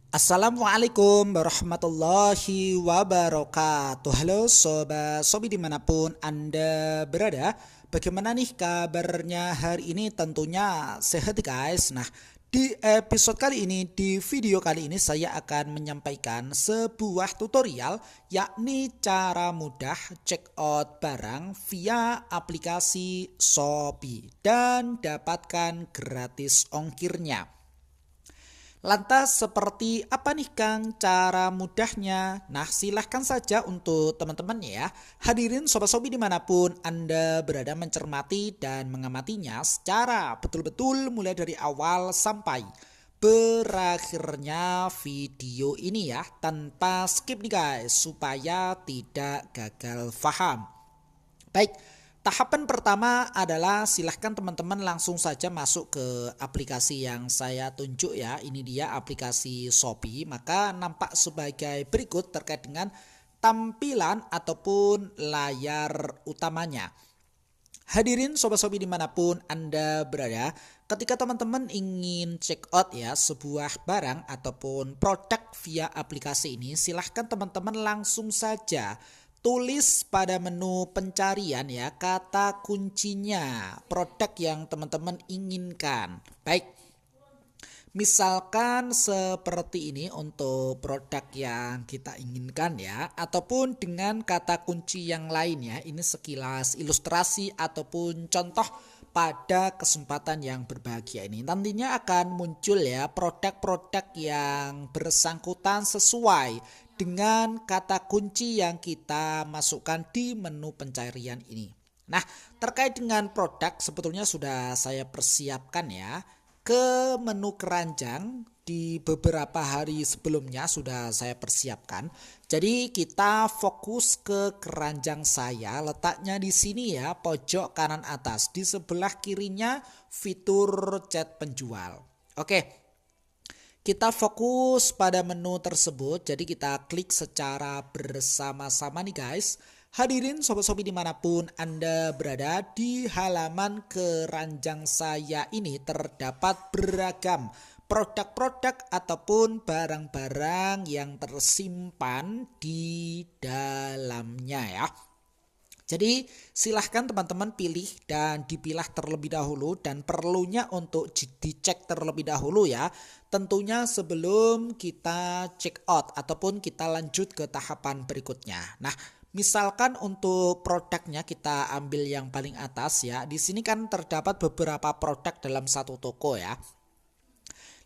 Assalamualaikum warahmatullahi wabarakatuh. Halo sobat sobi dimanapun Anda berada. Bagaimana nih kabarnya hari ini? Tentunya sehat guys. Nah, di episode kali ini, di video kali ini saya akan menyampaikan sebuah tutorial, yakni cara mudah check out barang via aplikasi Shopee dan dapatkan gratis ongkirnya. Lantas seperti apa nih Kang cara mudahnya? Nah silahkan saja untuk teman-teman ya. Hadirin sobat-sobi dimanapun Anda berada mencermati dan mengamatinya secara betul-betul mulai dari awal sampai berakhirnya video ini ya. Tanpa skip nih guys supaya tidak gagal paham. Baik, tahapan pertama adalah silahkan teman-teman langsung saja masuk ke aplikasi yang saya tunjuk ya. Ini dia aplikasi Shopee. Maka nampak sebagai berikut terkait dengan tampilan ataupun layar utamanya. Hadirin sobat-sobi dimanapun Anda berada, ketika teman-teman ingin check out ya sebuah barang ataupun produk via aplikasi ini, silahkan teman-teman langsung saja tulis pada menu pencarian ya kata kuncinya produk yang teman-teman inginkan. Baik, misalkan seperti ini untuk produk yang kita inginkan ya, ataupun dengan kata kunci yang lain ya. Ini sekilas ilustrasi ataupun contoh pada kesempatan yang berbahagia ini. Nantinya akan muncul ya produk-produk yang bersangkutan sesuai dengan kata kunci yang kita masukkan di menu pencarian ini. Nah, terkait dengan produk sebetulnya sudah saya persiapkan ya. Ke menu keranjang di beberapa hari sebelumnya sudah saya persiapkan. Jadi kita fokus ke keranjang saya, letaknya di sini ya, pojok kanan atas. Di sebelah kirinya fitur chat penjual. Oke. Kita fokus pada menu tersebut, jadi kita klik secara bersama-sama nih guys. Hadirin sobat-sobi dimanapun Anda berada, di halaman keranjang saya ini terdapat beragam produk-produk ataupun barang-barang yang tersimpan di dalamnya ya. Jadi silahkan teman-teman pilih dan dipilah terlebih dahulu, dan perlunya untuk dicek terlebih dahulu ya. Tentunya sebelum kita check out ataupun kita lanjut ke tahapan berikutnya. Nah, misalkan untuk produknya kita ambil yang paling atas ya. Di sini kan terdapat beberapa produk dalam satu toko ya.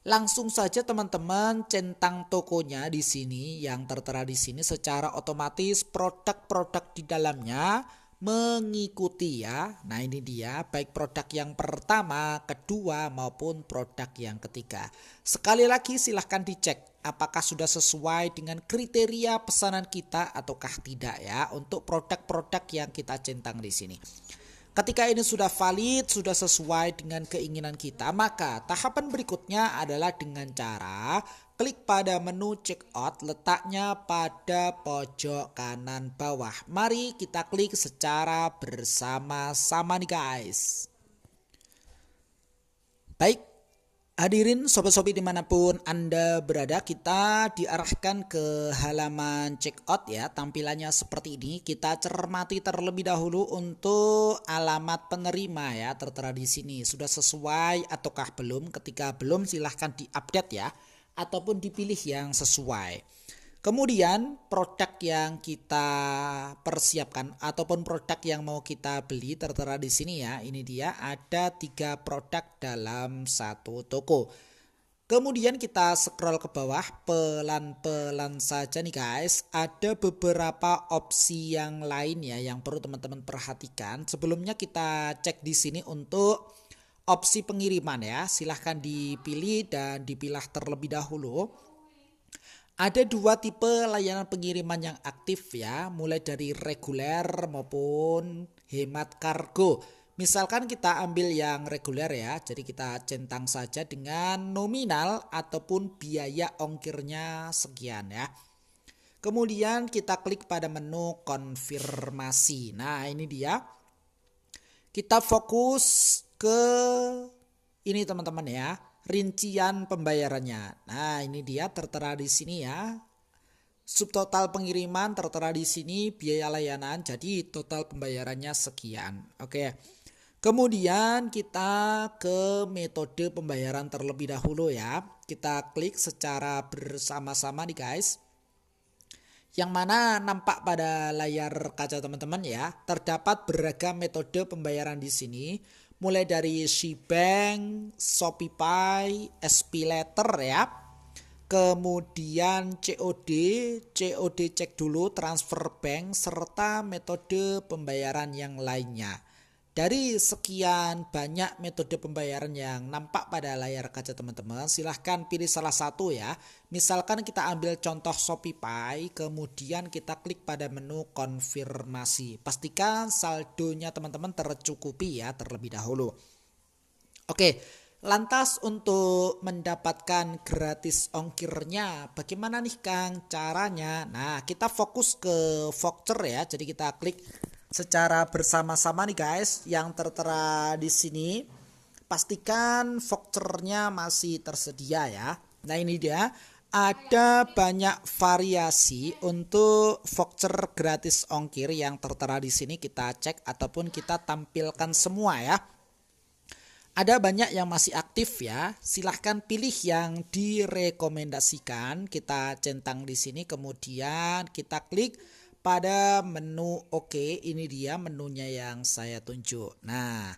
Langsung saja teman-teman centang tokonya di sini yang tertera di sini, secara otomatis produk-produk di dalamnya mengikuti ya. Nah ini dia, baik produk yang pertama, kedua maupun produk yang ketiga. Sekali lagi silahkan dicek apakah sudah sesuai dengan kriteria pesanan kita ataukah tidak ya untuk produk-produk yang kita centang di sini. Ketika ini sudah valid, sudah sesuai dengan keinginan kita, maka tahapan berikutnya adalah dengan cara klik pada menu check out, letaknya pada pojok kanan bawah. Mari kita klik secara bersama-sama nih guys. Baik, hadirin sobat-sobi dimanapun Anda berada, kita diarahkan ke halaman check out ya. Tampilannya seperti ini. Kita cermati terlebih dahulu untuk alamat penerima ya, tertera di sini. Sudah sesuai ataukah belum? Ketika belum silahkan diupdate ya, ataupun dipilih yang sesuai. Kemudian produk yang kita persiapkan ataupun produk yang mau kita beli tertera di sini ya. Ini dia, ada 3 produk dalam satu toko. Kemudian kita scroll ke bawah pelan-pelan saja nih guys. Ada beberapa opsi yang lain ya yang perlu teman-teman perhatikan. Sebelumnya kita cek di sini untuk opsi pengiriman ya. Silahkan dipilih dan dipilah terlebih dahulu. Ada 2 tipe layanan pengiriman yang aktif ya, mulai dari reguler maupun hemat kargo. Misalkan kita ambil yang reguler ya, jadi kita centang saja dengan nominal ataupun biaya ongkirnya sekian ya. Kemudian kita klik pada menu konfirmasi. Nah ini dia, kita fokus ke ini teman-teman ya. rincian pembayarannya. Nah, ini dia tertera di sini ya. Subtotal pengiriman tertera di sini, biaya layanan, jadi total pembayarannya sekian. Oke. Kemudian kita ke metode pembayaran terlebih dahulu ya. Kita klik secara bersama-sama nih guys. Yang mana nampak pada layar kaca teman-teman ya, terdapat beragam metode pembayaran di sini, mulai dari Shbank, ShopeePay, SPayLater ya. Kemudian COD cek dulu, transfer bank, serta metode pembayaran yang lainnya. Dari sekian banyak metode pembayaran yang nampak pada layar kaca teman-teman, silahkan pilih salah satu ya. Misalkan kita ambil contoh ShopeePay, kemudian kita klik pada menu konfirmasi. Pastikan saldonya teman-teman tercukupi ya terlebih dahulu. Oke, lantas untuk mendapatkan gratis ongkirnya, bagaimana nih Kang caranya? Nah, kita fokus ke voucher ya. Jadi kita klik secara bersama-sama nih guys, yang tertera di sini. Pastikan vouchernya masih tersedia ya. Nah, ini dia. Ada banyak variasi untuk voucher gratis ongkir yang tertera di sini. Kita cek ataupun kita tampilkan semua ya. Ada banyak yang masih aktif ya. Silahkan pilih yang direkomendasikan. Kita centang di sini, kemudian kita klik pada menu oke. Ini dia menunya yang saya tunjuk. Nah,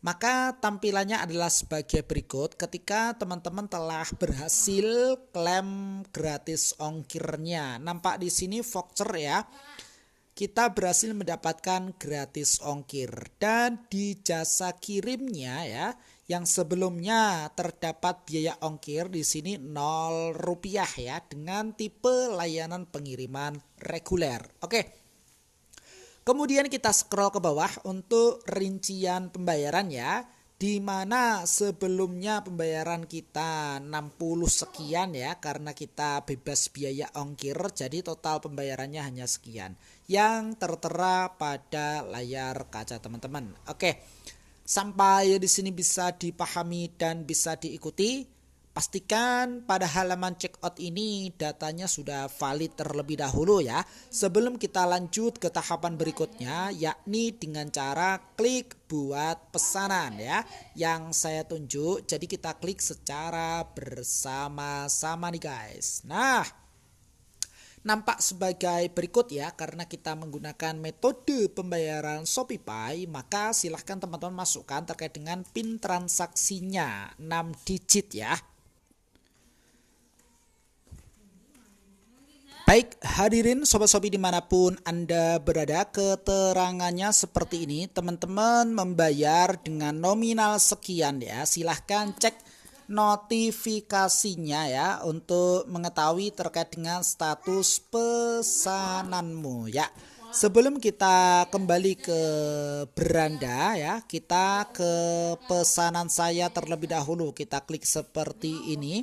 maka tampilannya adalah sebagai berikut. Ketika teman-teman telah berhasil klaim gratis ongkirnya, nampak di sini voucher ya. Kita berhasil mendapatkan gratis ongkir, dan di jasa kirimnya ya, yang sebelumnya terdapat biaya ongkir di sini 0 rupiah ya, dengan tipe layanan pengiriman reguler. Oke. Kemudian kita scroll ke bawah untuk rincian pembayaran ya, di mana sebelumnya pembayaran kita 60 sekian ya, karena kita bebas biaya ongkir, jadi total pembayarannya hanya sekian yang tertera pada layar kaca teman-teman. Oke, sampai di sini bisa dipahami dan bisa diikuti. Pastikan pada halaman checkout ini datanya sudah valid terlebih dahulu ya, sebelum kita lanjut ke tahapan berikutnya, yakni dengan cara klik buat pesanan ya, yang saya tunjuk. Jadi kita klik secara bersama-sama nih guys. Nah, nampak sebagai berikut ya, karena kita menggunakan metode pembayaran ShopeePay, maka silahkan teman-teman masukkan terkait dengan PIN transaksinya 6 digit ya. Baik, hadirin Sobat Shopee dimanapun Anda berada, keterangannya seperti ini. Teman-teman membayar dengan nominal sekian ya, silahkan cek notifikasinya ya, untuk mengetahui terkait dengan status pesananmu ya. Sebelum kita kembali ke beranda ya, kita ke pesanan saya terlebih dahulu. Kita klik seperti ini,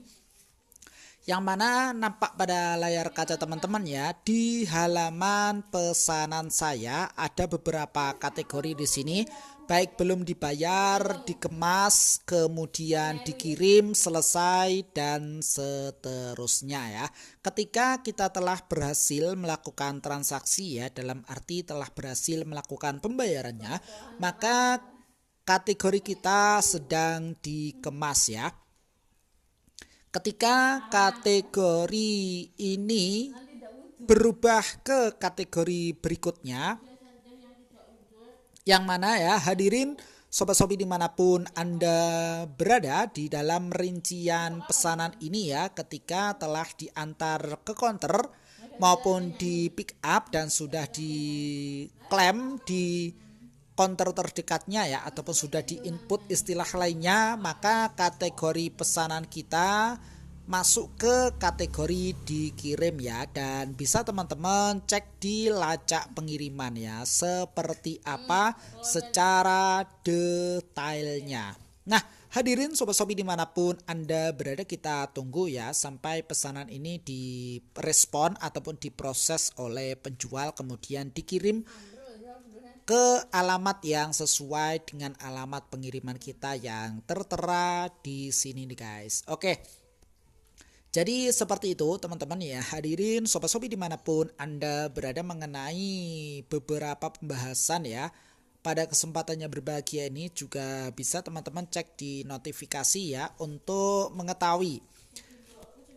yang mana nampak pada layar kaca teman-teman ya. Di halaman pesanan saya ada beberapa kategori di sini, baik belum dibayar, dikemas, kemudian dikirim, selesai, dan seterusnya ya. Ketika kita telah berhasil melakukan transaksi ya, dalam arti telah berhasil melakukan pembayarannya, maka kategori kita sedang dikemas ya. Ketika kategori ini berubah ke kategori berikutnya, yang mana ya hadirin Sobat Shopee dimanapun Anda berada, di dalam rincian pesanan ini ya, ketika telah diantar ke counter maupun di pick up dan sudah diklaim di counter terdekatnya ya, ataupun sudah diinput istilah lainnya, maka kategori pesanan kita masuk ke kategori dikirim ya. Dan bisa teman-teman cek di lacak pengiriman ya, seperti apa secara detailnya. Nah, hadirin Sobat Shopee dimanapun Anda berada, kita tunggu ya sampai pesanan ini direspon ataupun diproses oleh penjual, kemudian dikirim ke alamat yang sesuai dengan alamat pengiriman kita yang tertera di sini nih guys. Oke. Jadi seperti itu teman-teman ya, hadirin Sobat Shopee dimanapun Anda berada, mengenai beberapa pembahasan ya. Pada kesempatannya berbahagia ini juga bisa teman-teman cek di notifikasi ya, untuk mengetahui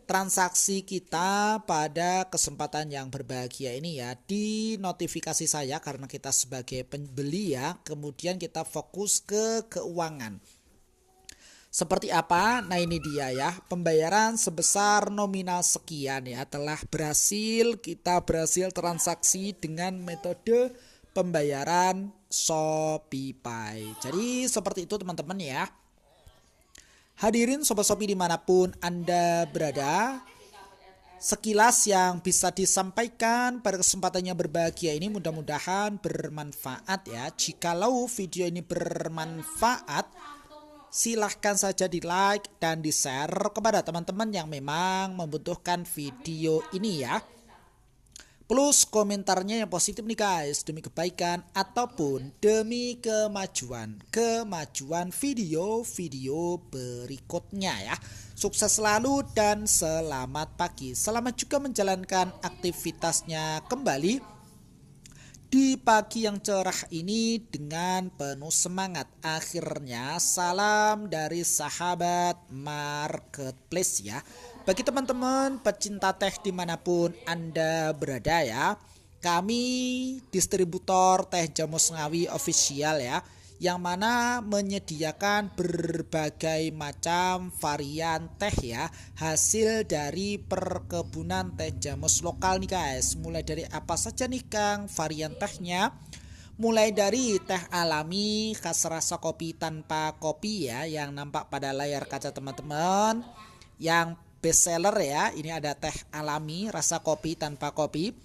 transaksi kita pada kesempatan yang berbahagia ini ya, di notifikasi saya, karena kita sebagai pembeli ya, kemudian kita fokus ke keuangan. Seperti apa? Nah ini dia ya, pembayaran sebesar nominal sekian ya telah berhasil, kita berhasil transaksi dengan metode pembayaran ShopeePay. Jadi seperti itu teman-teman ya. Hadirin Sobat Shopee dimanapun Anda berada, sekilas yang bisa disampaikan pada kesempatannya berbahagia ini mudah-mudahan bermanfaat ya. Jikalau video ini bermanfaat, silahkan saja di like dan di share kepada teman-teman yang memang membutuhkan video ini ya. Plus komentarnya yang positif nih guys, demi kebaikan ataupun demi kemajuan video-video berikutnya ya. Sukses selalu dan selamat pagi. Selamat juga menjalankan aktivitasnya kembali di pagi yang cerah ini dengan penuh semangat. Akhirnya salam dari sahabat marketplace ya. Bagi teman-teman pecinta teh dimanapun Anda berada ya, kami distributor Teh Jamos Ngawi official ya, yang mana menyediakan berbagai macam varian teh ya, hasil dari perkebunan teh jamos lokal nih guys. Mulai dari apa saja nih Kang varian tehnya? Mulai dari teh alami khas rasa kopi tanpa kopi ya, yang nampak pada layar kaca teman-teman, yang best seller ya. Ini ada teh alami rasa kopi tanpa kopi.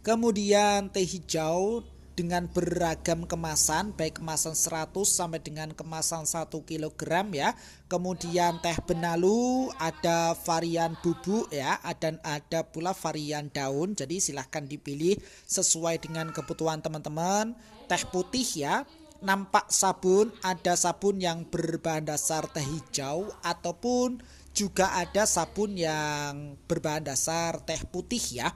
Kemudian teh hijau dengan beragam kemasan, baik kemasan 100 sampai dengan kemasan 1 kg ya. Kemudian teh benalu, ada varian bubuk ya, dan ada pula varian daun. Jadi silahkan dipilih sesuai dengan kebutuhan teman-teman. Teh putih ya, nampak sabun, ada sabun yang berbahan dasar teh hijau ataupun juga ada sabun yang berbahan dasar teh putih ya.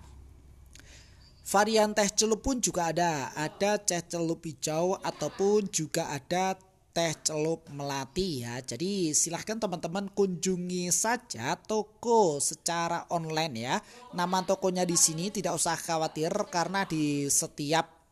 Varian teh celup pun juga ada teh celup hijau ataupun juga ada teh celup melati ya. Jadi silahkan teman-teman kunjungi saja toko secara online ya. Nama tokonya di sini tidak usah khawatir, karena di setiap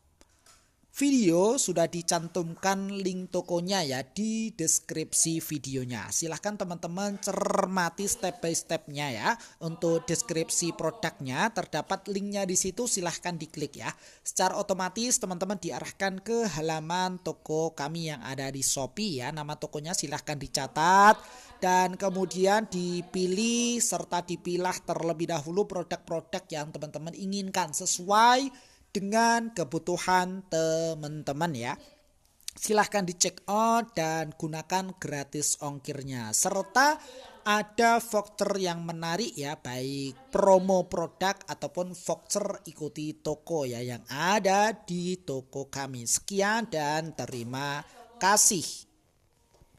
video sudah dicantumkan link tokonya ya di deskripsi videonya. Silahkan teman-teman cermati step by stepnya ya. Untuk deskripsi produknya terdapat linknya di situ, silahkan diklik ya. Secara otomatis teman-teman diarahkan ke halaman toko kami yang ada di Shopee ya. Nama tokonya silahkan dicatat dan kemudian dipilih serta dipilah terlebih dahulu produk-produk yang teman-teman inginkan sesuai dengan kebutuhan teman-teman ya. Silahkan di check out dan gunakan gratis ongkirnya. Serta ada voucher yang menarik ya, baik promo produk ataupun voucher ikuti toko ya, yang ada di toko kami. Sekian dan terima kasih.